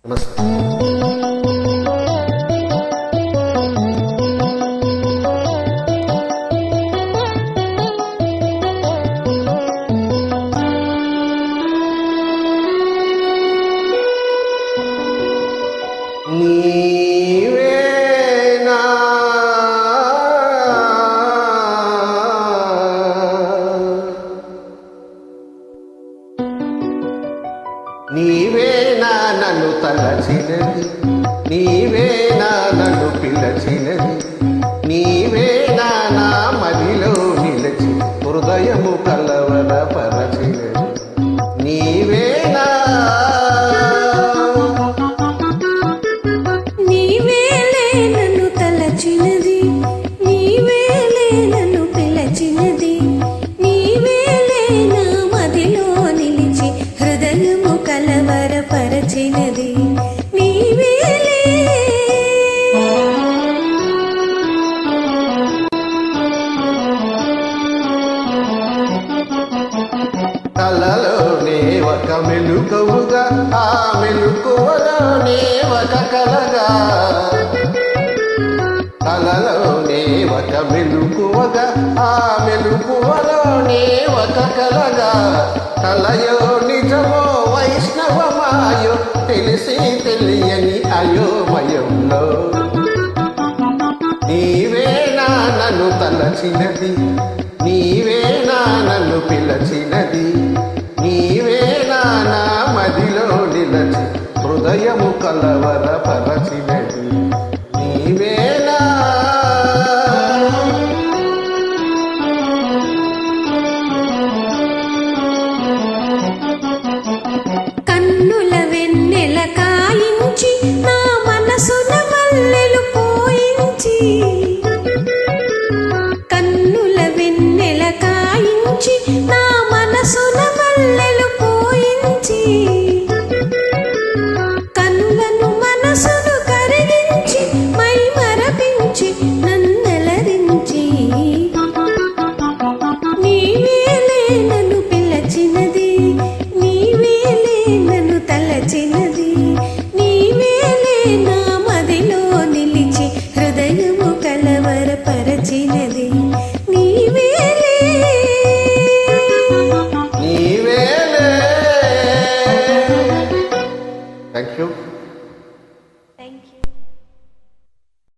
నమస్కారం. నీవేనా నీవేనా నన్ను తలచినది, నీవేనా నన్ను పిలచినది, నీవేనా నా మదిలో నిలచి హృదయము కలవరపరచినది, నీవేనా చిన్నది నీవేలే నన్ను పిలచినది, నీవేలే నా మదిలో నిలిచి హృదయము కలవరపరచినది, నీవేలే కలలోనే ఒక మెలుకవుగా, ఆ మెలుకువలోనే ఒక కలగా, కలలోనే ఒక మెలుకువగా, ఆ మెలుకువలోనే ఒక కలగా, కలయో నిజమో వైష్ణవమాయో తెలిసి తెలియని అయోమయంలో నీవేనా నన్ను తలచినది, నీవేనా నన్ను పిలచినది, నీవేనా నా మదిలో నిలచి హృదయము కలవరపరచినది.